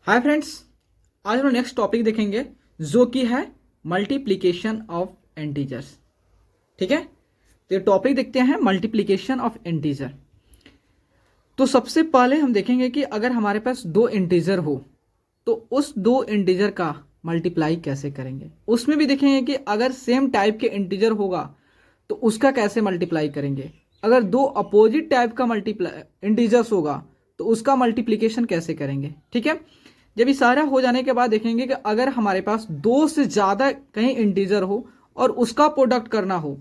Hi friends, आज हम next topic देखेंगे जो कि है मल्टीप्लिकेशन ऑफ इंटीजर्स। ठीक है, तो ये टॉपिक देखते हैं मल्टीप्लिकेशन ऑफ इंटीजर। तो सबसे पहले हम देखेंगे कि अगर हमारे पास दो इंटीजर हो तो उस दो इंटीजर का मल्टीप्लाई कैसे करेंगे। उसमें भी देखेंगे कि अगर सेम टाइप के इंटीजर होगा तो उसका कैसे मल्टीप्लाई करेंगे। अगर दो अपोजिट टाइप का मल्टीप्लाई इंटीजर्स होगा तो उसका मल्टीप्लिकेशन कैसे करेंगे। ठीक है, जब ये सारा हो जाने के बाद देखेंगे कि अगर हमारे पास दो से ज़्यादा कहीं इंटीजर हो और उसका प्रोडक्ट करना हो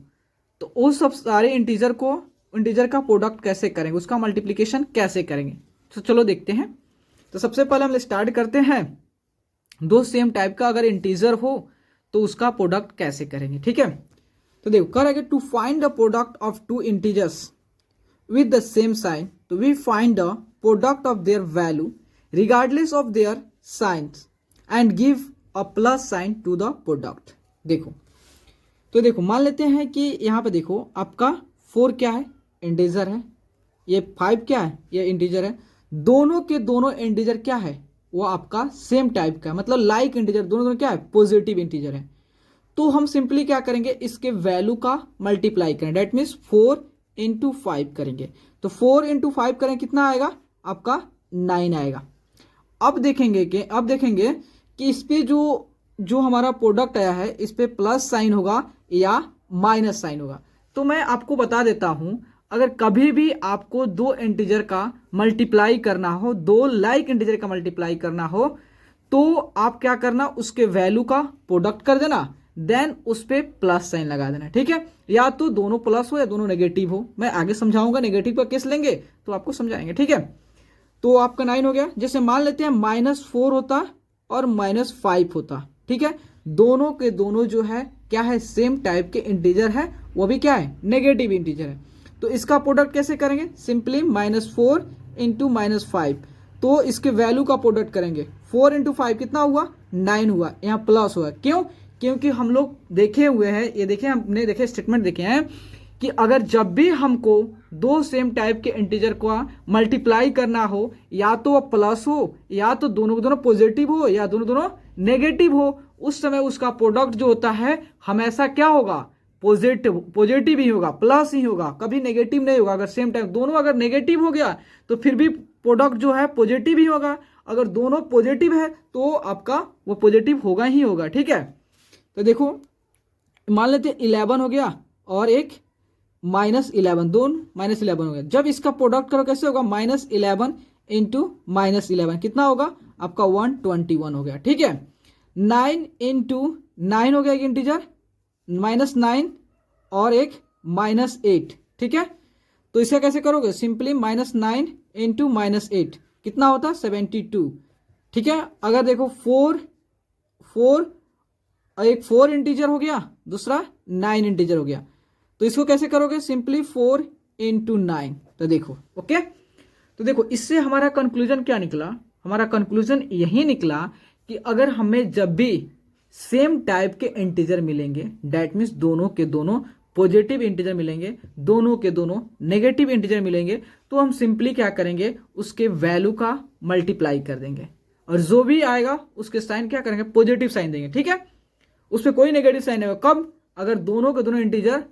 तो उस सब सारे इंटीजर का प्रोडक्ट कैसे करेंगे, उसका मल्टीप्लिकेशन कैसे करेंगे। तो चलो देखते हैं। तो सबसे पहले हम स्टार्ट करते हैं, दो सेम टाइप का अगर इंटीजर हो तो उसका प्रोडक्ट कैसे करेंगे। ठीक है, तो देखो करेंगे to find the product of two integers with the same sign, तो we find the product of their value regardless of their signs and give a plus sign to the product। देखो तो देखो मान लेते हैं कि यहाँ पे देखो आपका 4 क्या है, इंटीजर है, ये 5 क्या है, ये इंटीजर है। दोनों के दोनों इंटीजर क्या है, वो आपका सेम टाइप का है, मतलब लाइक इंटीजर, दोनों क्या है, पॉजिटिव इंटीजर है। तो हम सिंपली क्या करेंगे, इसके वैल्यू का मल्टीप्लाई करें, डेट मीन्स 4 इंटू 5 करेंगे। तो 4 इंटू 5 करें, कितना आएगा आपका 9 आएगा। अब देखेंगे कि इस पे जो हमारा प्रोडक्ट आया है इस पे प्लस साइन होगा या माइनस साइन होगा। तो मैं आपको बता देता हूं, अगर कभी भी आपको दो इंटीजर का मल्टीप्लाई करना हो, दो लाइक इंटीजर का मल्टीप्लाई करना हो, तो आप क्या करना, उसके वैल्यू का प्रोडक्ट कर देना, देन उस पे प्लस साइन लगा देना। ठीक है, या तो दोनों प्लस हो या दोनों नेगेटिव हो। मैं आगे समझाऊंगा, नेगेटिव का केस लेंगे तो आपको समझाएंगे। ठीक है, तो आपका 9 हो गया। जैसे मान लेते हैं -4 होता और -5 होता। ठीक है, दोनों के दोनों जो है क्या है, सेम टाइप के इंटीजर है, वो भी क्या है, नेगेटिव इंटीजर है। तो इसका प्रोडक्ट कैसे करेंगे, सिंपली -4 इंटू -5, तो इसके वैल्यू का प्रोडक्ट करेंगे। 4 इंटू 5 कितना हुआ, 9 हुआ, यहाँ प्लस हुआ। क्यों, क्योंकि हम लोग देखे हुए हैं, ये देखे हमने देखे स्टेटमेंट देखे हैं कि अगर जब भी हमको दो सेम टाइप के इंटीजर को मल्टीप्लाई करना हो, या तो वो प्लस हो या तो दोनों के दोनों पॉजिटिव हो या दोनों दोनों नेगेटिव हो, उस समय उसका प्रोडक्ट जो होता है हमेशा क्या होगा, पॉजिटिव ही होगा, प्लस ही होगा, कभी नेगेटिव नहीं होगा। अगर सेम टाइम दोनों अगर नेगेटिव हो गया तो फिर भी प्रोडक्ट जो है पॉजिटिव ही होगा। अगर दोनों पॉजिटिव है तो आपका वो पॉजिटिव होगा ही होगा। ठीक है, तो देखो मान लेते हैं 11 हो गया और एक -11, दोनों -11 हो गया। जब इसका प्रोडक्ट करो कैसे होगा, -11 इंटू -11 कितना होगा आपका 121 हो गया। ठीक है, 9 इंटू 9 हो गया एक इंटीजर, -9 और एक -8। ठीक है, तो इसका कैसे करोगे, सिंपली -9 इंटू -8 कितना होता है 72। ठीक है, अगर देखो 4 एक 4 इंटीजर हो गया, दूसरा 9 इंटीजर हो गया, तो इसको कैसे करोगे, सिंपली 4 इंटू 9। तो देखो ओके, तो देखो इससे हमारा कंक्लूजन क्या निकला, हमारा कंक्लूजन यही निकला कि अगर हमें जब भी सेम टाइप के इंटीजर मिलेंगे, डेट मीन्स दोनों के दोनों पॉजिटिव इंटीजर मिलेंगे, दोनों के दोनों नेगेटिव इंटीजर मिलेंगे, तो हम सिंपली क्या करेंगे, उसके वैल्यू का मल्टीप्लाई कर देंगे और जो भी आएगा उसके साइन क्या करेंगे, पॉजिटिव साइन देंगे। ठीक है, उस पर कोई नेगेटिव साइन नहीं होगा। कब, अगर दोनों के दोनों इंटीजर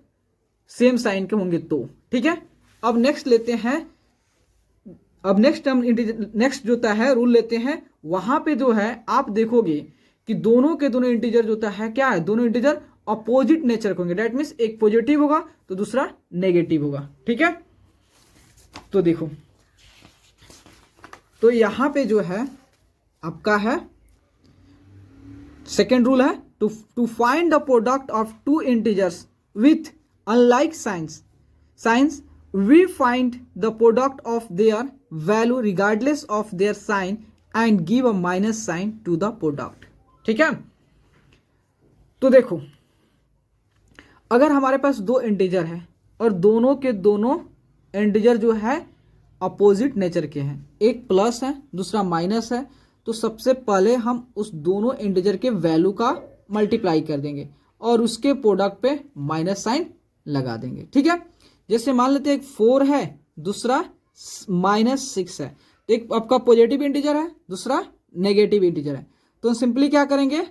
सेम साइन के होंगे तो। ठीक है, अब नेक्स्ट लेते हैं, अब नेक्स्ट हम नेक्स्ट जो होता है रूल लेते हैं। वहां पे जो है आप देखोगे कि दोनों के दोनों इंटीजर जो होता है क्या है, दोनों इंटीजर अपोजिट नेचर के होंगे, डेट मीन्स एक पॉजिटिव होगा तो दूसरा नेगेटिव होगा। ठीक है, तो देखो तो यहां पे जो है आपका है सेकेंड रूल है, to find the product of two integers with unlike signs we find the product of their value regardless of their sign and give a minus sign to the product। ठीक है, तो देखो अगर हमारे पास दो integer है और दोनों के दोनों इंटीजर जो है अपोजिट नेचर के हैं, एक प्लस है दूसरा माइनस है, तो सबसे पहले हम उस दोनों इंटीजर के वैल्यू का मल्टीप्लाई कर देंगे और उसके प्रोडक्ट पे माइनस साइन लगा देंगे। ठीक है, जैसे मान लेते हैं एक 4 है, दूसरा -6 है, एक आपका पॉजिटिव इंटीजर है, दूसरा नेगेटिव इंटीजर है। तो हम सिंपली क्या करेंगे,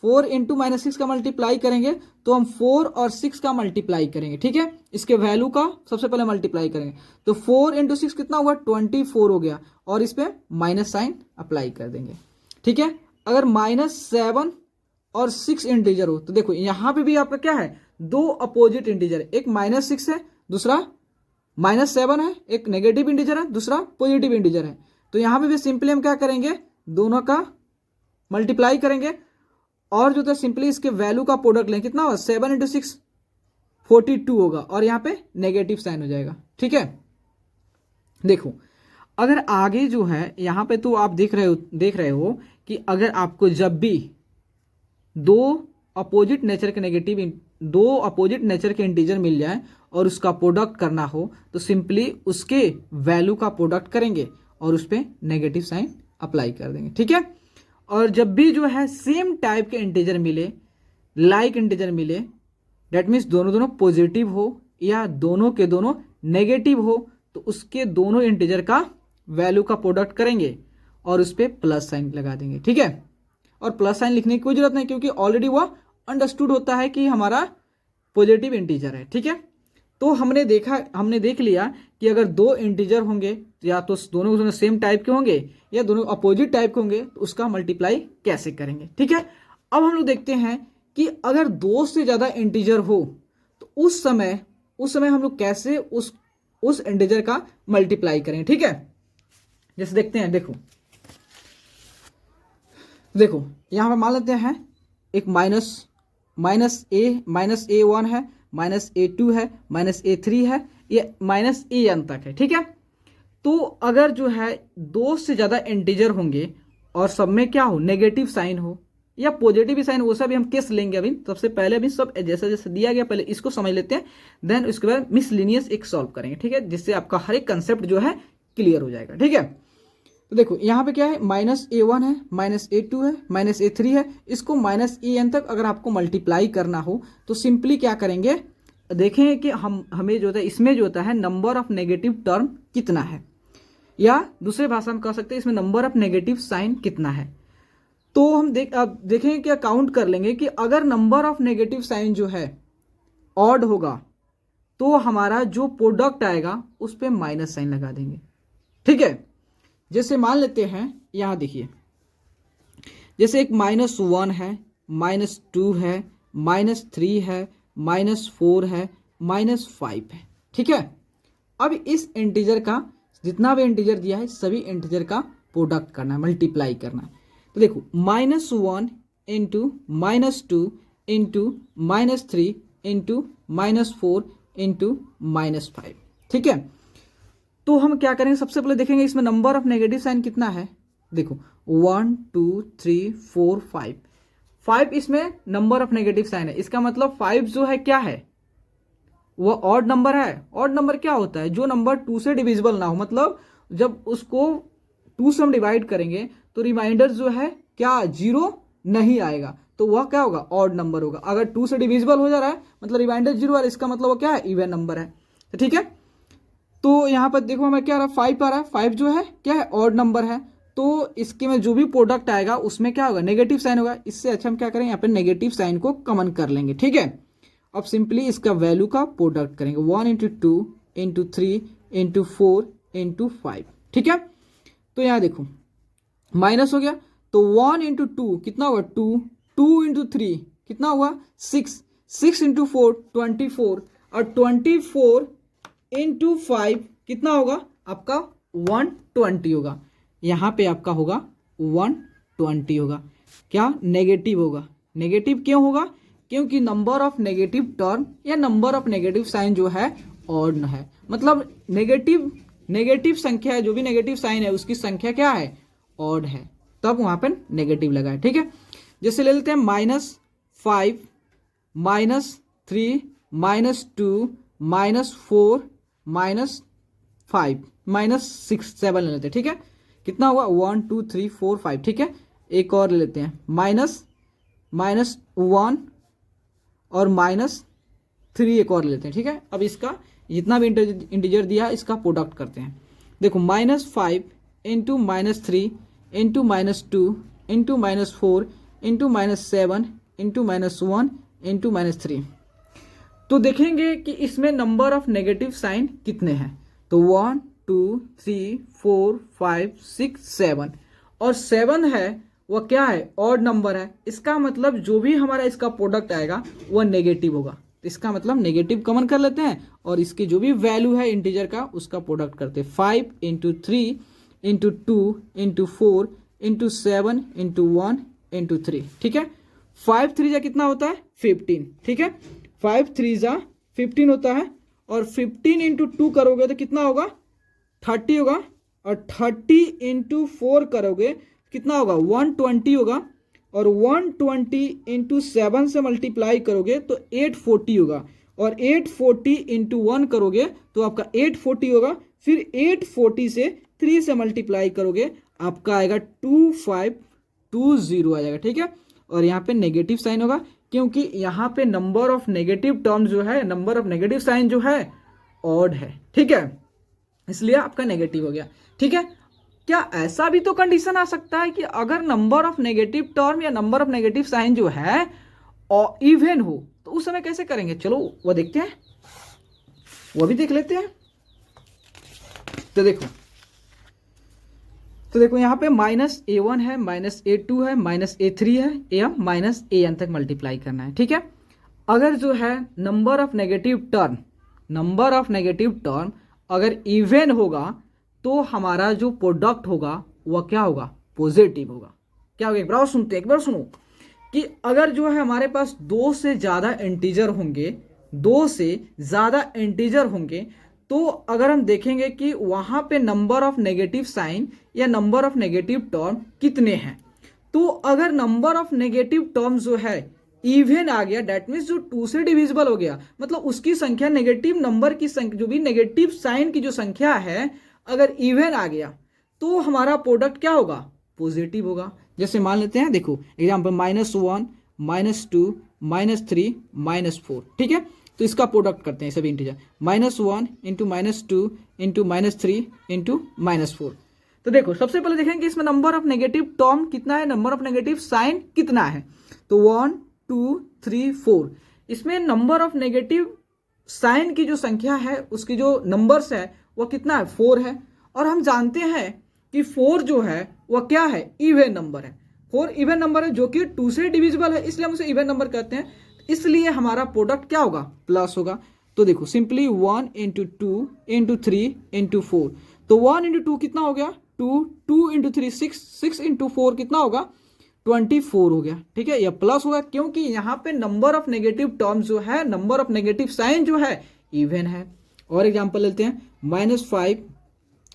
4 इंटू -6 का मल्टीप्लाई करेंगे तो हम 4 और 6 का मल्टीप्लाई करेंगे, ठीक है, इसके वैल्यू का सबसे पहले मल्टीप्लाई करेंगे। तो 4 इंटू 6 कितना हुआ, 24 हो गया, और इस पर माइनस साइन अप्लाई कर देंगे, ठीक है। अगर -7 और 6 इंटीजर हो तो देखो यहां पे भी आपका क्या है, दो अपोजिट इंटीजर है, एक -6 है, दूसरा -7 है, एक नेगेटिव इंटीजर है, दूसरा पॉजिटिव इंटीजर है। तो यहां पे भी सिंपली हम क्या करेंगे, दोनों का मल्टीप्लाई करेंगे और जो था सिंपली इसके वैल्यू का प्रोडक्ट लें, कितना होगा, 7 इंटू 6 42 होगा, और यहां पे नेगेटिव साइन हो जाएगा, ठीक है। देखो अगर आगे जो है यहां पे तो आप देख रहे हो कि अगर आपको जब भी दो अपोजिट नेचर के इंटीजर मिल जाए और उसका प्रोडक्ट करना हो तो सिंपली उसके वैल्यू का प्रोडक्ट करेंगे और उस पर नेगेटिव साइन अप्लाई कर देंगे, ठीक है। और जब भी जो है सेम टाइप के इंटीजर मिले, लाइक इंटीजर मिले, दैट मीन्स दोनों पॉजिटिव हो या दोनों के दोनों नेगेटिव हो, तो उसके दोनों इंटीजर का वैल्यू का प्रोडक्ट करेंगे और उस पर प्लस साइन लगा देंगे, ठीक है। और प्लस साइन लिखने की कोई जरूरत नहीं क्योंकि ऑलरेडी वह अंडरस्टूड होता है कि हमारा पॉजिटिव इंटीजर है, ठीक है। तो हमने देख लिया कि अगर दो इंटीजर होंगे या तो दोनों सेम टाइप के होंगे या दोनों अपोजिट टाइप के होंगे तो उसका मल्टीप्लाई कैसे करेंगे, ठीक है। अब हम लोग देखते हैं कि अगर दो से ज्यादा इंटीजर हो तो उस समय हम लोग कैसे उस इंटीजर का मल्टीप्लाई करेंगे, ठीक है। जैसे देखते हैं, देखो यहां पर मान लेते हैं एक -a1 है, -a2 है, -a3 है, ये -an तक है, ठीक है। तो अगर जो है दो से ज्यादा इंटीजर होंगे और सब में क्या हो, नेगेटिव साइन हो या पॉजिटिव साइन, वो सब हम केस लेंगे अभी। सबसे पहले अभी सब जैसा जैसे दिया गया पहले इसको समझ लेते हैं, देन उसके बाद मिसलिनियस एक सॉल्व करेंगे, ठीक है, जिससे आपका हर एक कंसेप्ट जो है क्लियर हो जाएगा, ठीक है। तो देखो यहाँ पे क्या है, -a1 है, -a2 है, -a3 है, इसको -an तक अगर आपको मल्टीप्लाई करना हो तो सिंपली क्या करेंगे, देखें कि हमें जो होता है इसमें जो होता है नंबर ऑफ नेगेटिव टर्म कितना है, या दूसरे भाषा में कह सकते हैं इसमें नंबर ऑफ नेगेटिव साइन कितना है। तो हम देखेंगे क्या, काउंट कर लेंगे कि अगर नंबर ऑफ नेगेटिव साइन जो है ऑड होगा तो हमारा जो प्रोडक्ट आएगा उस पर माइनस साइन लगा देंगे, ठीक है। जैसे मान लेते हैं यहां देखिए, जैसे एक -1 है, -2 है, -3 है, -4 है, -5 है, ठीक है। अब इस इंटीजर का जितना भी इंटीजर दिया है सभी इंटीजर का प्रोडक्ट करना है, मल्टीप्लाई करना है। तो देखो -1 इंटू -2 इंटू -3 इंटू -4 इंटू -5, ठीक है। तो हम क्या करेंगे, सबसे पहले देखेंगे इसमें नंबर ऑफ नेगेटिव साइन कितना है। देखो 1 2 3 4 5 इसमें नंबर ऑफ नेगेटिव साइन है, इसका मतलब 5 जो है क्या है, वह ऑड नंबर है। ऑड नंबर क्या होता है, जो नंबर 2 से डिविजिबल ना हो, मतलब जब उसको 2 से हम डिवाइड करेंगे तो रिमाइंडर जो है क्या 0 नहीं आएगा, तो वह क्या होगा, ऑड नंबर होगा। अगर 2 से डिविजिबल हो जा रहा है मतलब रिमाइंडर 0 आ रहा है, इसका मतलब वो क्या है, इवन नंबर है, ठीक है। तो यहाँ पर देखो हमें क्या आ रहा है, 5 आ रहा है, 5 जो है क्या है, ऑड नंबर है, तो इसके में जो भी प्रोडक्ट आएगा उसमें क्या होगा, नेगेटिव साइन होगा। इससे अच्छा हम क्या करेंगे, यहाँ पे नेगेटिव साइन को कॉमन कर लेंगे, ठीक है। अब सिंपली इसका वैल्यू का प्रोडक्ट करेंगे, 1 इंटू 2 इंटू 3 इंटू 4 इंटू 5, ठीक है। तो यहाँ देखो माइनस हो गया, तो 1 इंटू 2 कितना होगा, 2 इंटू 3 कितना हुआ, 6 इंटू 4 24, और 24 इंटू 5 कितना होगा आपका 120 होगा। यहाँ पे आपका होगा 120 होगा, क्या नेगेटिव होगा। नेगेटिव क्यों होगा, क्योंकि नंबर ऑफ नेगेटिव टर्म या नंबर ऑफ नेगेटिव साइन जो है ऑड है, मतलब नेगेटिव संख्या है, जो भी नेगेटिव साइन है उसकी संख्या क्या है, ऑड है, तब वहां पर नेगेटिव लगा है, ठीक है। जैसे ले लेते हैं -5 -3 -2 -4 -5 -6 7 ले लेते हैं, ठीक है। कितना हुआ 1 2 3 4 5, ठीक है। एक और ले लेते हैं -1 और -3 एक और ले लेते हैं, ठीक है। अब इसका जितना भी इंटीजर दिया इसका प्रोडक्ट करते हैं। देखो -5 into -3 into -2 into -4 into -7 into -1 into -3। तो देखेंगे कि इसमें नंबर ऑफ नेगेटिव साइन कितने हैं। तो 1 2 3 4 5 6 7 और 7 है वह क्या है, ऑड नंबर है। इसका मतलब जो भी हमारा इसका प्रोडक्ट आएगा वह नेगेटिव होगा। तो इसका मतलब नेगेटिव कॉमन कर लेते हैं और इसकी जो भी वैल्यू है इंटीजर का उसका प्रोडक्ट करते हैं। 5 into 3 into 2 into 4 into 7 into 1 into 3। ठीक है, 5 3 जा कितना होता है 15। ठीक है, 5 3 जा 15 होता है और 15 इंटू 2 करोगे तो कितना होगा 30 होगा और 30 इंटू 4 करोगे कितना होगा 120 होगा और 120 इंटू 7 से मल्टीप्लाई करोगे तो 840 होगा और 840 इंटू 1 करोगे तो आपका 840 होगा। फिर 840 से 3 से मल्टीप्लाई करोगे आपका आएगा 2520 आ जाएगा। ठीक है, और यहाँ पे नेगेटिव साइन होगा क्योंकि यहाँ पे नंबर ऑफ नेगेटिव टर्म जो है, नंबर ऑफ नेगेटिव साइन जो है ऑड है। ठीक है, इसलिए आपका नेगेटिव हो गया। ठीक है, क्या ऐसा भी तो कंडीशन आ सकता है कि अगर नंबर ऑफ नेगेटिव टर्म या नंबर ऑफ नेगेटिव साइन जो है और इवन हो तो उस समय कैसे करेंगे, चलो वो देखते हैं, वो भी देख लेते हैं। तो देखो यहाँ पे -a1 है, -a2 है, -a3 है, या -an तक मल्टीप्लाई करना है। ठीक है, अगर जो है नंबर ऑफ नेगेटिव टर्म अगर इवन होगा तो हमारा जो प्रोडक्ट होगा वह क्या होगा, पॉजिटिव होगा। क्या होगा, एक बार सुनते हैं, एक बार सुनो कि अगर जो है हमारे पास 2 से ज़्यादा इंटीजर होंगे तो अगर हम देखेंगे कि वहाँ पे नंबर ऑफ नेगेटिव साइन या नंबर ऑफ नेगेटिव टर्म कितने हैं, तो अगर नंबर ऑफ नेगेटिव टर्म जो है इवन आ गया दैट मीन्स जो 2 से डिविजिबल हो गया, मतलब उसकी संख्या नेगेटिव नंबर की संख्या जो भी नेगेटिव साइन की जो संख्या है अगर इवन आ गया तो हमारा प्रोडक्ट क्या होगा, पॉजिटिव होगा। जैसे मान लेते हैं, देखो एग्जांपल -1 -2 -3 -4। ठीक है, तो इसका प्रोडक्ट करते हैं सभी इंटीजर, -1 इंटू -2 इंटू -3 इंटू -4। तो देखो सबसे पहले देखेंगे कि इसमें नंबर ऑफ नेगेटिव टर्म कितना है, नंबर ऑफ नेगेटिव साइन कितना है। तो 1 2 3 4, इसमें नंबर ऑफ नेगेटिव साइन की जो संख्या है उसकी जो नंबर्स है वह कितना है, 4 है। और हम जानते हैं कि 4 जो है वह क्या है, इवन नंबर है। 4 इवन नंबर है जो कि 2 से डिविजिबल है, इसलिए हम उसे इवन नंबर कहते हैं। इसलिए हमारा प्रोडक्ट क्या होगा, प्लस होगा। तो देखो सिंपली 1 इंटू 2 इंटू 3 इंटू 4, तो 1 इंटू 2 कितना हो गया 2, 2 इंटू 3 6, 6 इंटू 4 कितना होगा 24 हो गया। ठीक है, यह प्लस होगा क्योंकि यहाँ पे नंबर ऑफ नेगेटिव टर्म जो है, नंबर ऑफ नेगेटिव साइन जो है इवन है। और एग्जांपल लेते हैं, -5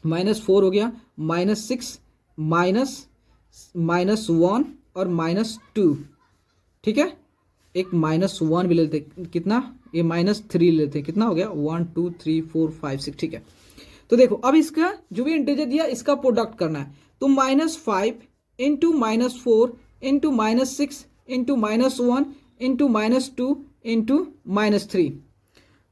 -4 हो गया, -6 -1 और -2। ठीक है, एक -1 भी लेते, कितना ये -3 लेते, कितना हो गया 1 2 3 4 5 6। ठीक है, तो देखो अब इसका जो भी इंटीजर दिया इसका प्रोडक्ट करना है। तो -5 into -4 into -6 into -1 into -2 into -3।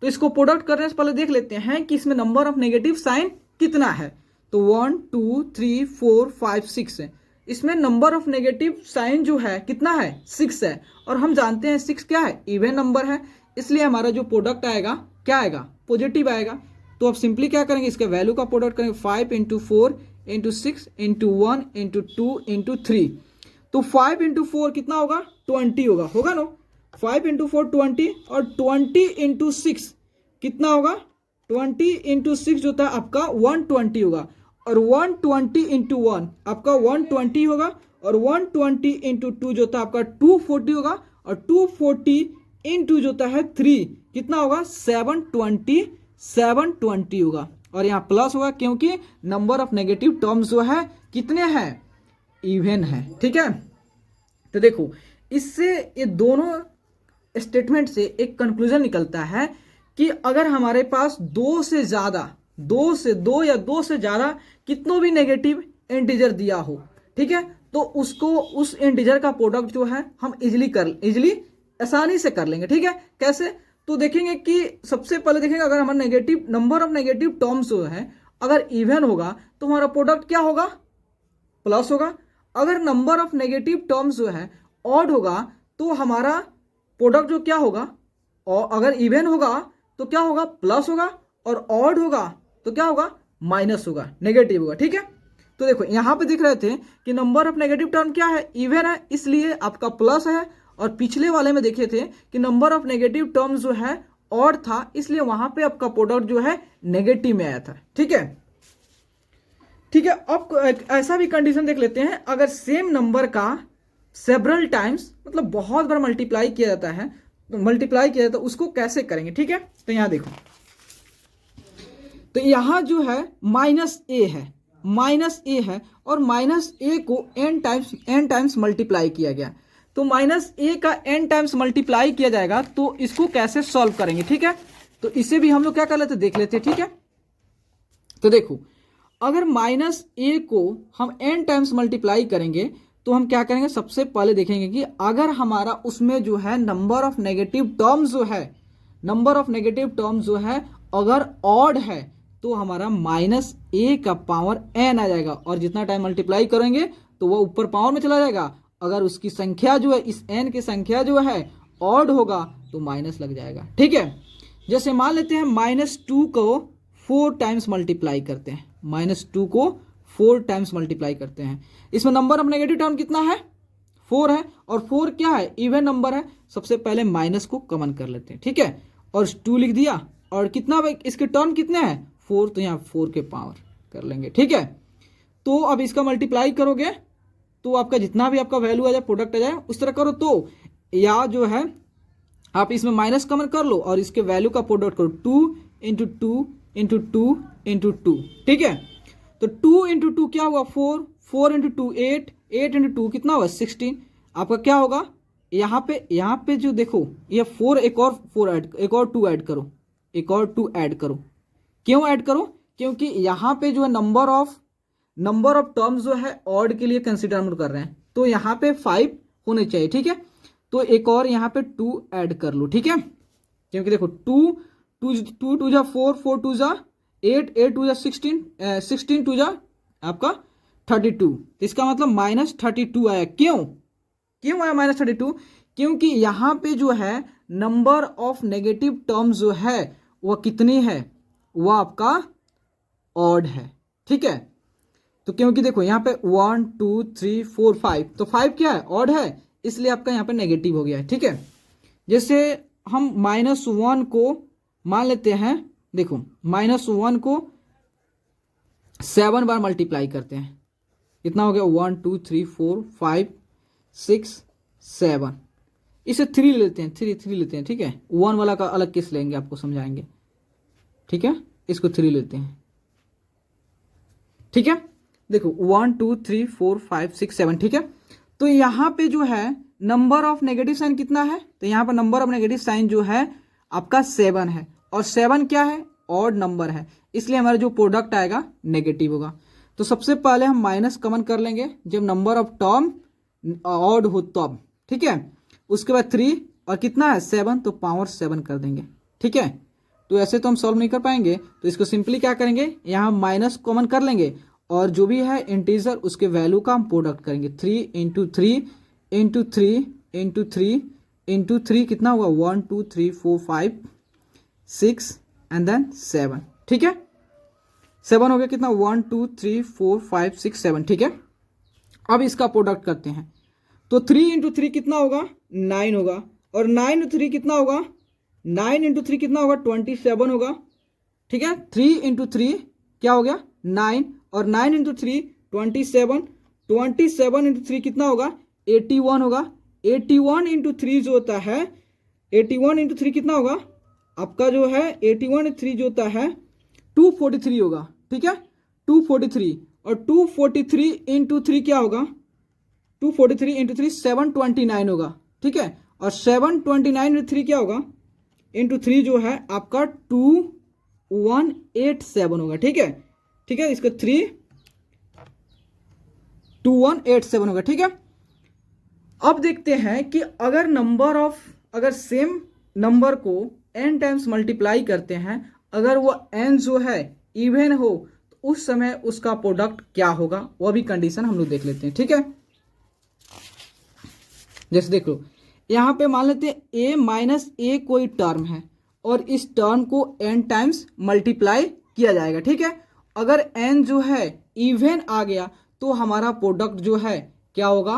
तो इसको प्रोडक्ट करने से पहले देख लेते हैं कि इसमें नंबर ऑफ नेगेटिव साइन कितना है। तो 1 2 3 4 5 6 है, इसमें नंबर ऑफ नेगेटिव साइन जो है कितना है 6 है। और हम जानते हैं 6 क्या है, इवन नंबर है, इसलिए हमारा जो प्रोडक्ट आएगा क्या आएगा, पॉजिटिव आएगा। तो अब सिंपली क्या करेंगे, इसके वैल्यू का प्रोडक्ट करेंगे, 5 into 4 into 6 into 1 into 2 into 3। तो 5 इंटू 4 कितना होगा 20 होगा ना। 5 इंटू 4 20 और 20 इंटू 6 कितना होगा 20 इंटू 6 जो था आपका 120 होगा और 120 इंटू 1 आपका 120 होगा और 120 इंटू 2 जो था आपका 240 होगा और 240 इंटू जो था है 3 कितना होगा 720 होगा। और यहाँ प्लस होगा क्योंकि नंबर ऑफ नेगेटिव टर्म्स जो है कितने हैं, इवन है। ठीक है, तो देखो इससे ये दोनों स्टेटमेंट से एक कंक्लूजन निकलता है कि अगर हमारे पास 2 से ज़्यादा 2 से 2 या 2 से ज़्यादा कितनों भी नेगेटिव इंटीजर दिया हो, ठीक है, तो उसको उस इंटीजर का प्रोडक्ट जो है हम इजिली आसानी से कर लेंगे। ठीक है, कैसे, तो देखेंगे कि सबसे पहले देखेंगे अगर हमारा negative number of negative terms जो है अगर इवन होगा तो हमारा प्रोडक्ट क्या होगा, प्लस होगा। अगर नंबर ऑफ नेगेटिव टर्म्स जो है ऑड होगा तो हमारा प्रोडक्ट जो क्या होगा, और अगर इवन होगा तो क्या होगा, प्लस होगा, और ऑड होगा तो क्या होगा, माइनस होगा, नेगेटिव होगा। ठीक है, तो देखो यहां पे दिख रहे थे कि नंबर ऑफ नेगेटिव टर्म क्या है, इवन है, इसलिए आपका प्लस है। और पिछले वाले में देखे थे कि नंबर ऑफ नेगेटिव टर्म्स जो है ऑड था, इसलिए वहां पे आपका प्रोडक्ट जो है नेगेटिव में आया था। ठीक है, ठीक है। अब ऐसा भी कंडीशन देख लेते हैं, अगर सेम नंबर का सेवरल टाइम्स मतलब बहुत बार मल्टीप्लाई किया जाता है, तो मल्टीप्लाई किया जाता है उसको कैसे करेंगे। ठीक है, तो यहां देखो, तो यहां जो है माइनस ए है, माइनस ए है, और माइनस ए को एन टाइम्स मल्टीप्लाई किया गया, तो माइनस ए का एन टाइम्स मल्टीप्लाई किया जाएगा, तो इसको कैसे सॉल्व करेंगे। ठीक है, तो इसे भी हम लोग क्या कर लेते, देख लेते। ठीक है, तो देखो अगर माइनस ए को हम एन टाइम्स मल्टीप्लाई करेंगे तो हम क्या करेंगे, सबसे पहले देखेंगे कि अगर हमारा उसमें जो है नंबर ऑफ नेगेटिव टर्म्स जो है, नंबर ऑफ नेगेटिव टर्म्स जो है अगर ऑड है तो हमारा माइनस ए का पावर एन आ जाएगा, और जितना टाइम मल्टीप्लाई करेंगे तो वह ऊपर पावर में चला जाएगा। अगर उसकी संख्या जो है, इस एन की संख्या जो है ऑड होगा तो माइनस लग जाएगा। ठीक है, जैसे मान लेते हैं -2 को 4 टाइम्स मल्टीप्लाई करते हैं, -2 को 4 टाइम्स मल्टीप्लाई करते हैं, इसमें नंबर ऑफ नेगेटिव टर्म कितना है, 4 है, और 4 क्या है, इवन नंबर है। सबसे पहले माइनस को कॉमन कर लेते हैं। ठीक है, और 2 लिख दिया, और कितना भाई इसके टर्म कितने हैं, 4, तो यहाँ 4 के पावर कर लेंगे। ठीक है, तो अब इसका मल्टीप्लाई करोगे तो आपका जितना भी आपका वैल्यू आ जाए, प्रोडक्ट आ जाए, उस तरह करो। तो या जो है आप इसमें माइनस कॉमन कर लो और इसके वैल्यू का प्रोडक्ट करो, 2 इंटू 2 इंटू 2 इंटू 2। ठीक है, तो 2 इंटू 2 क्या हुआ, 4, 4 इंटू 2 8, 8 इंटू 2 कितना हुआ, 16। आपका क्या होगा, यहाँ पे जो देखो ये 4, एक और 4 ऐड, एक और 2 ऐड करो, एक और 2 ऐड करो। क्यों ऐड करो, क्योंकि यहाँ पे जो है नंबर ऑफ टर्म्स जो है ऑड के लिए कंसिडर हम कर रहे हैं, तो यहाँ पे 5 होने चाहिए। ठीक है, तो एक और यहाँ पे 2 ऐड कर लो। ठीक है, क्योंकि देखो 2 2 जा 4, 4 2 जा 8, 8 2 जा 16, 16 2 जा आपका 32, इसका मतलब -32 आया। क्यों आया -32, क्योंकि यहाँ पे जो है नंबर ऑफ नेगेटिव टर्म्स जो है वह कितनी है, वह आपका ऑड है। ठीक है, तो क्योंकि देखो यहाँ पे 1 2 3 4 5, तो 5 क्या है, ऑड है, इसलिए आपका यहाँ पे नेगेटिव हो गया है। ठीक है, जैसे हम -1 को मान लेते हैं, देखो -1 को 7 बार मल्टीप्लाई करते हैं, कितना हो गया, 1 2 3 4 5 6 7, इसे 3 लेते हैं, 3 लेते हैं। ठीक है, 1 वाला का अलग किस लेंगे, आपको समझाएंगे। ठीक है, इसको 3 लेते हैं। ठीक है, देखो 1 2 3 4 5 6 7। ठीक है, तो यहाँ पे जो है नंबर ऑफ नेगेटिव साइन कितना है, तो यहाँ पर नंबर ऑफ नेगेटिव साइन जो है आपका 7 है, और 7 क्या है, ऑड नंबर है, इसलिए हमारा जो प्रोडक्ट आएगा नेगेटिव होगा। तो सबसे पहले हम माइनस कॉमन कर लेंगे जब नंबर ऑफ टर्म ऑड हो तब। ठीक है, उसके बाद 3 और कितना है 7, तो पावर 7 कर देंगे। ठीक है, तो ऐसे तो हम सॉल्व नहीं कर पाएंगे, तो इसको सिंपली क्या करेंगे, यहाँ माइनस कॉमन कर लेंगे, और जो भी है इंटीजर उसके वैल्यू का हम प्रोडक्ट करेंगे। 3 इंटू 3 इंटू 3 इंटू 3 इंटू 3 कितना हुआ, 1 2 3 4 5 6 एंड देन 7। ठीक है, 7 हो गया, कितना 1 2 3 4 5 6 7। ठीक है, अब इसका प्रोडक्ट करते हैं, तो 3 इंटू 3 कितना होगा, 9 होगा, और 9 इंटू 3 कितना होगा, 9 इंटू 3 कितना होगा, 27 होगा। ठीक है, 3 इंटू 3 क्या हो गया, 9, और 9 इंटू 3 27, 27 इंटू 3 कितना होगा, 81 होगा। 81 इंटू 3 जो होता है, 81 इंटू 3 कितना होगा आपका, जो है 81 इंटू 3 जो होता है 243 होगा। ठीक है, 243, और 243 इंटू 3 क्या होगा, 243 इंटू 3 729 होगा। ठीक है, और 729 इंटू 3 क्या होगा, इंटू 3 जो है आपका 2187 होगा। ठीक है, ठीक है, इसका 2187 होगा। ठीक है, अब देखते हैं कि अगर सेम नंबर को n टाइम्स मल्टीप्लाई करते हैं, अगर वो n जो है इवन हो, तो उस समय उसका प्रोडक्ट क्या होगा, वह भी कंडीशन हम लोग देख लेते हैं। ठीक है, जैसे देख लो यहाँ पे मान लेते हैं ए माइनस ए कोई टर्म है और इस टर्म को n टाइम्स मल्टीप्लाई किया जाएगा। ठीक है, अगर n जो है इवन आ गया तो हमारा प्रोडक्ट जो है क्या होगा,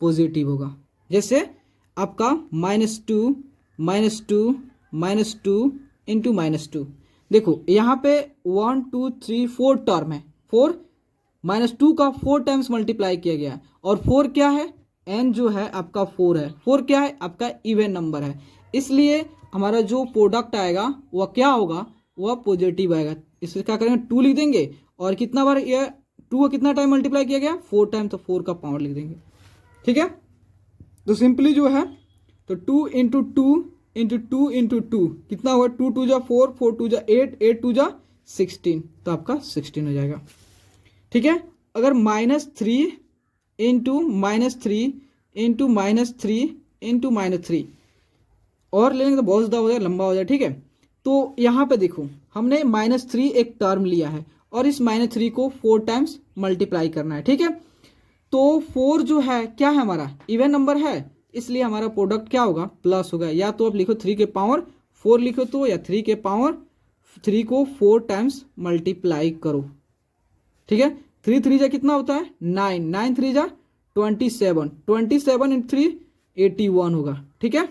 पॉजिटिव होगा। जैसे आपका -2 -2 इंटू -2, देखो यहाँ पे 1 2 3 4 टर्म है, 4 -2 का 4 टाइम्स मल्टीप्लाई किया गया और 4 क्या है, n जो है आपका 4 है, 4 क्या है आपका इवन नंबर है, इसलिए हमारा जो प्रोडक्ट आएगा वह क्या होगा, वह पॉजिटिव आएगा। इससे क्या करेंगे, 2 लिख देंगे और कितना बार यह 2 को कितना टाइम मल्टीप्लाई किया गया, 4 टाइम, तो 4 का पावर लिख देंगे। ठीक है, तो सिंपली जो है तो 2 इंटू 2 इंटू 2 इंटू 2 कितना हुआ, 2 2 जा 4, 4 2 जा 8, 8 2 जा 16, तो आपका 16 हो जाएगा। ठीक है, अगर -3 इंटू -3 इंटू -3 इंटू -3 और ले लेंगे तो बहुत ज़्यादा हो जाएगा, लंबा हो जाएगा। ठीक है, तो यहाँ पे देखो हमने -3 एक टर्म लिया है और इस -3 को 4 टाइम्स मल्टीप्लाई करना है। ठीक है, तो 4 जो है क्या है, हमारा इवन नंबर है, इसलिए हमारा प्रोडक्ट क्या होगा, प्लस होगा। या तो आप लिखो 3 के पावर 4 लिखो तो, या 3 के पावर 3 को 4 टाइम्स मल्टीप्लाई करो। ठीक है, 3 3 जा कितना होता है 9, 9 3 जा 27, 27 इंटू 3 81 होगा। ठीक है,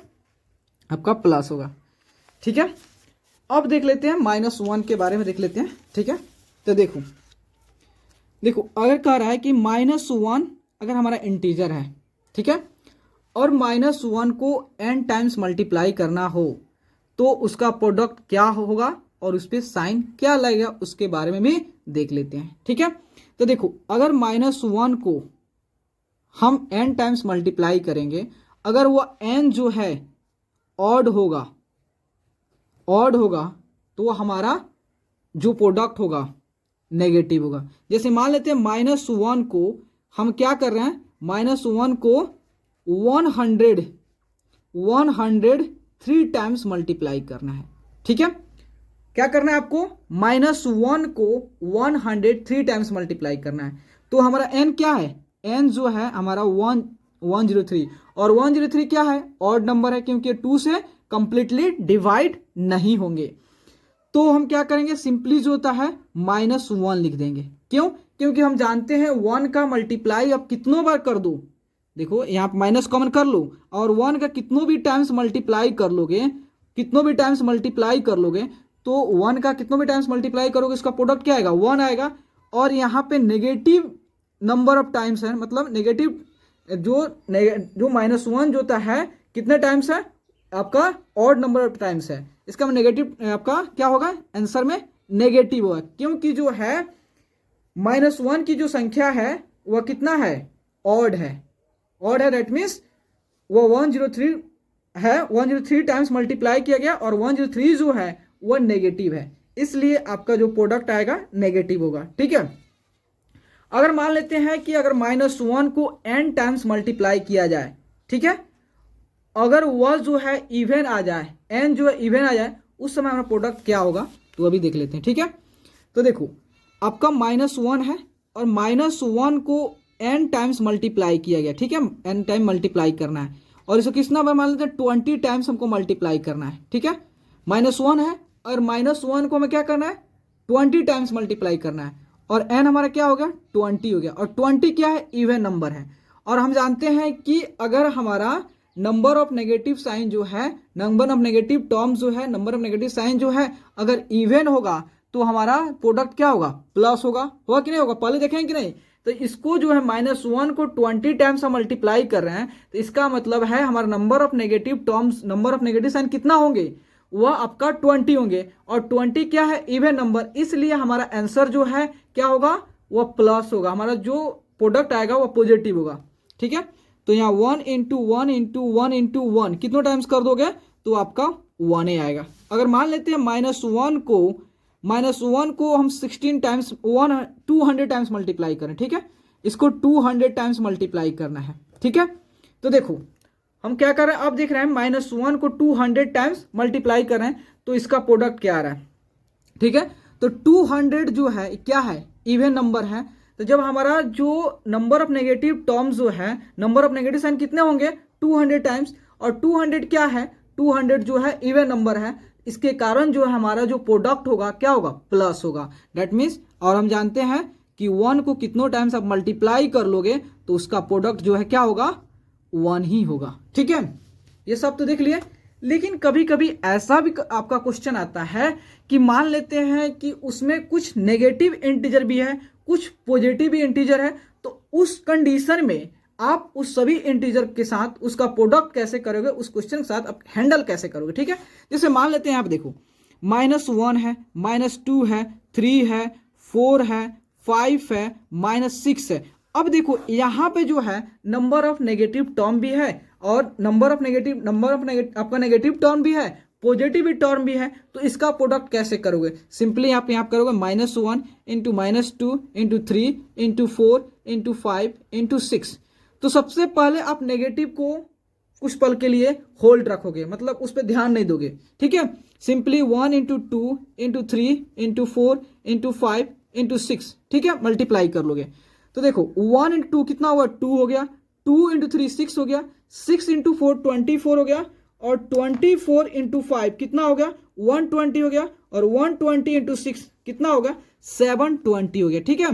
आपका प्लस होगा। ठीक है, अब देख लेते हैं -1 के बारे में देख लेते हैं। ठीक है, तो देखो अगर कह रहा है कि -1 अगर हमारा इंटीजर है, ठीक है, और -1 को n टाइम्स मल्टीप्लाई करना हो तो उसका प्रोडक्ट क्या होगा और उस पर साइन क्या लगेगा, उसके बारे में भी देख लेते हैं। ठीक है, तो देखो अगर -1 को हम n टाइम्स मल्टीप्लाई करेंगे, अगर वह n जो है ऑड होगा तो हमारा जो प्रोडक्ट होगा नेगेटिव होगा। जैसे मान लेते हैं -1 को हम क्या कर रहे हैं, -1 को 103 टाइम्स मल्टीप्लाई करना है। ठीक है, क्या करना है आपको, -1 को 103 टाइम्स मल्टीप्लाई करना है। तो हमारा n क्या है, n जो है हमारा 103 और 103 क्या है, ऑड नंबर है क्योंकि 2 से कंप्लीटली डिवाइड नहीं होंगे। तो हम क्या करेंगे, सिंपली जो होता है -1 लिख देंगे। क्यों, क्योंकि हम जानते हैं 1 का मल्टीप्लाई अब कितनों बार कर दो, देखो यहाँ माइनस कॉमन कर लो और 1 का कितनों भी टाइम्स मल्टीप्लाई कर लोगे, तो 1 का कितनों भी टाइम्स मल्टीप्लाई करोगे इसका प्रोडक्ट क्या आएगा, 1 आएगा। और यहाँ पे नेगेटिव नंबर ऑफ टाइम्स है, मतलब नेगेटिव जो -1 जो होता है कितने टाइम्स है आपका, ऑड नंबर ऑफ टाइम्स है, इसका नेगेटिव आपका क्या होगा, आंसर में नेगेटिव होगा। क्योंकि जो है -1 की जो संख्या है वह कितना है, ऑड है, दैट मीन्स वो 103 है, 103 टाइम्स मल्टीप्लाई किया गया और 103 जो है वह नेगेटिव है, इसलिए आपका जो प्रोडक्ट आएगा नेगेटिव होगा। ठीक है, अगर मान लेते हैं कि अगर -1 को n टाइम्स मल्टीप्लाई किया जाए, ठीक है, अगर वह जो है इवन आ जाए, n जो है इवन आ जाए, उस समय हमारा प्रोडक्ट क्या होगा, तो अभी देख लेते हैं। ठीक है, तो देखो आपका -1 है और -1 को n टाइम्स मल्टीप्लाई किया गया। ठीक है, n टाइम मल्टीप्लाई करना है और इसको कितना बार मान लेते हैं, 20 टाइम्स हमको मल्टीप्लाई करना है। ठीक है, -1 है और -1 को हमें क्या करना है, 20 टाइम्स मल्टीप्लाई करना है और n हमारा क्या हो गया, 20 हो गया। और 20 क्या है, इवन नंबर है। और हम जानते हैं कि अगर हमारा नंबर ऑफ नेगेटिव साइन जो है, नंबर ऑफ नेगेटिव टर्म्स जो है, नंबर ऑफ नेगेटिव साइन जो है अगर इवन होगा तो हमारा प्रोडक्ट क्या होगा, प्लस होगा कि नहीं होगा, पहले देखें कि नहीं। तो इसको जो है -1 को 20 टाइम्स हम मल्टीप्लाई कर रहे हैं, तो इसका मतलब है हमारा number of negative terms, number of negative sign कितना होंगे, वह आपका 20 होंगे। और 20 क्या है, इवन नंबर, इसलिए हमारा आंसर जो है क्या होगा, वह प्लस होगा, हमारा जो प्रोडक्ट आएगा वह पॉजिटिव होगा। ठीक है, तो यहाँ 1 इंटू 1 इंटू 1 इंटू 1 कितनों टाइम्स कर दोगे तो आपका 1 ही आएगा। अगर मान लेते हैं -1 को हम 16 टाइम्स 200 टाइम्स मल्टीप्लाई करें, ठीक है, इसको 200 टाइम्स मल्टीप्लाई करना है। ठीक है, तो देखो हम क्या कर रहे हैं, अब देख रहे हैं -1 को 200 टाइम्स मल्टीप्लाई कर रहे हैं तो इसका प्रोडक्ट क्या आ रहा है। ठीक है, तो 200 जो है क्या है, इवन नंबर है। तो जब हमारा जो नंबर ऑफ नेगेटिव टर्म्स जो है, नंबर ऑफ नेगेटिव साइन कितने होंगे 200 टाइम्स, और 200 क्या है, 200 जो है इवन नंबर है, इसके कारण जो है हमारा जो प्रोडक्ट होगा क्या होगा, प्लस होगा। दैट मीन्स, और हम जानते हैं कि 1 को कितनों टाइम्स आप मल्टीप्लाई कर लोगे तो उसका प्रोडक्ट जो है क्या होगा, 1 ही होगा। ठीक है, ये सब तो देख लिए। लेकिन कभी कभी ऐसा भी आपका क्वेश्चन आता है कि मान लेते हैं कि उसमें कुछ नेगेटिव इंटीजर भी है, कुछ पॉजिटिव भी इंटीजर है, तो उस कंडीशन में आप उस सभी इंटीजर के साथ उसका प्रोडक्ट कैसे करोगे, उस क्वेश्चन के साथ आप हैंडल कैसे करोगे। ठीक है, जैसे मान लेते हैं, आप देखो -1 है, -2 है, 3 है, 4 है, 5 है, -6 है। अब देखो यहाँ पे जो है नंबर ऑफ नेगेटिव टर्म भी है और नंबर ऑफ नेगेटिव आपका नेगेटिव टर्म भी है, पॉजिटिव टर्म भी है, तो इसका प्रोडक्ट कैसे करोगे। सिंपली आप यहाँ करोगे -1 into -2 into 3 into 4 into 5 into 6। तो सबसे पहले आप नेगेटिव को कुछ पल के लिए होल्ड रखोगे, मतलब उस पर ध्यान नहीं दोगे। ठीक है, simply 1 into 2 into 3 into 4 into 5 into 6, ठीक है, मल्टीप्लाई कर लोगे। तो देखो 1 इंटू 2 कितना हुआ, 2 हो गया, 2 इंटू 3 6 हो गया, 6 इंटू 4 24 हो गया, और 24 इंटू 5 कितना हो गया, 120 हो गया, और 120 इंटू 6 कितना हो गया, 720 हो गया। ठीक है,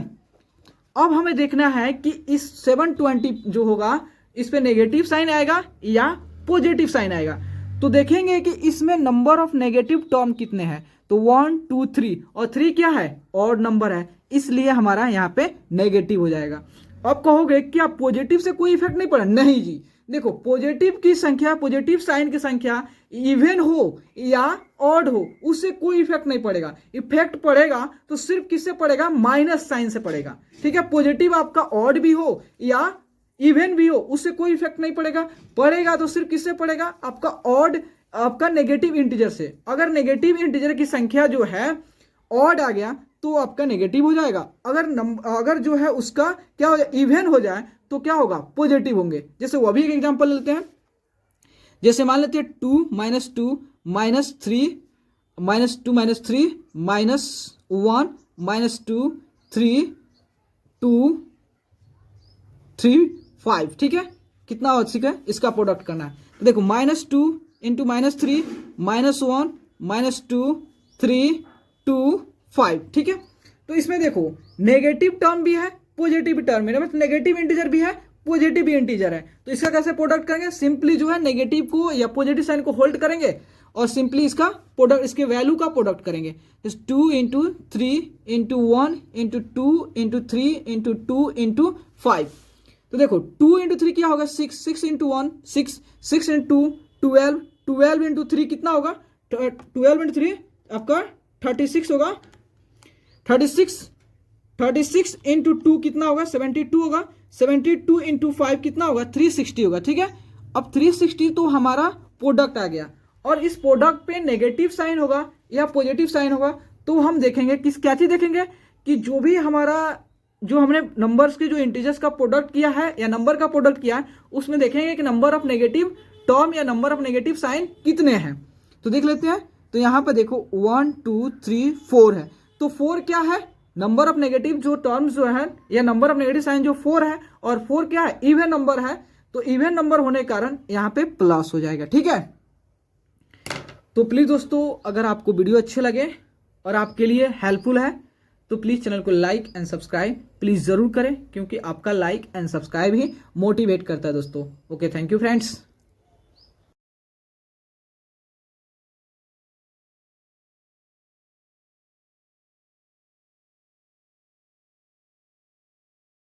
अब हमें देखना है कि इस 720 जो होगा इस पे नेगेटिव साइन आएगा या पॉजिटिव साइन आएगा। तो देखेंगे कि इसमें नंबर ऑफ नेगेटिव टर्म कितने हैं, तो 1 2 3, और 3 क्या है, ऑड नंबर है, इसलिए हमारा यहाँ पे नेगेटिव हो जाएगा। अब कहोगे कि आप पॉजिटिव से कोई इफेक्ट नहीं पड़ा, नहीं जी, देखो पॉजिटिव की संख्या, पॉजिटिव साइन की संख्या इवन हो या ऑड हो, उससे कोई इफेक्ट नहीं पड़ेगा। इफेक्ट पड़ेगा तो सिर्फ किससे पड़ेगा, माइनस साइन से पड़ेगा। ठीक है, पॉजिटिव आपका ऑड भी हो या इवन भी हो, उससे कोई इफेक्ट नहीं पड़ेगा। पड़ेगा तो सिर्फ किससे पड़ेगा, आपका ऑड, आपका नेगेटिव इंटीजर से। अगर नेगेटिव इंटीजर की संख्या जो है ऑड आ गया तो आपका नेगेटिव हो जाएगा। अगर जो है उसका क्या हो जाए, इवन हो जाए, तो क्या होगा, पॉजिटिव होंगे। जैसे वो भी एक एग्जांपल लेते हैं, जैसे मान लेते हैं 2 -2 -3 -2 -3 -1 -2 3 2 3 5। ठीक है, कितना हो चुका है, इसका प्रोडक्ट करना है। तो देखो -2 इंटू -3 -1 -2 3 2 5। ठीक है, तो इसमें देखो नेगेटिव टर्म भी है, पॉजिटिव टर्म है, मतलब नेगेटिव इंटीजर भी है, पॉजिटिव भी इंटीजर है। तो इसका कैसे प्रोडक्ट करेंगे, सिंपली जो है नेगेटिव को या पॉजिटिव साइन को होल्ड करेंगे और सिंपली इसका प्रोडक्ट, इसके वैल्यू का प्रोडक्ट करेंगे। 2 into 3 into 1 into 2 into 3 into 2 into 5। तो देखो 2 इंटू 3 क्या होगा, 6 6 इंटू 1 6 6 इंटू 12 12 इंटू 3 कितना होगा, 12 इंटू 3 आपका 36 होगा, 36 इंटू 2 कितना होगा, 72 होगा, 72 इंटू 5 कितना होगा, 360 होगा। ठीक है, अब 360 तो हमारा प्रोडक्ट आ गया, और इस प्रोडक्ट पे नेगेटिव साइन होगा या पॉजिटिव साइन होगा, तो हम देखेंगे किस क्या चीज देखेंगे कि जो भी हमारा, जो हमने नंबर्स के जो इंटीजर्स का प्रोडक्ट किया है या नंबर का प्रोडक्ट किया है, उसमें देखेंगे कि नंबर ऑफ नेगेटिव टर्म या नंबर ऑफ नेगेटिव साइन कितने हैं। तो देख लेते हैं, तो यहाँ पे देखो 1 2 3 4 है, तो 4 क्या है, नंबर ऑफ नेगेटिव जो टर्म्स जो है या नंबर ऑफ नेगेटिव साइन जो 4 है, और 4 क्या है, इवन नंबर है, तो इवन नंबर होने के कारण यहाँ पे प्लस हो जाएगा। ठीक है, तो प्लीज दोस्तों, अगर आपको वीडियो अच्छे लगे और आपके लिए हेल्पफुल है तो प्लीज चैनल को लाइक एंड सब्सक्राइब प्लीज जरूर करें, क्योंकि आपका like and subscribe he motivate करता है दोस्तों। Okay, thank you friends.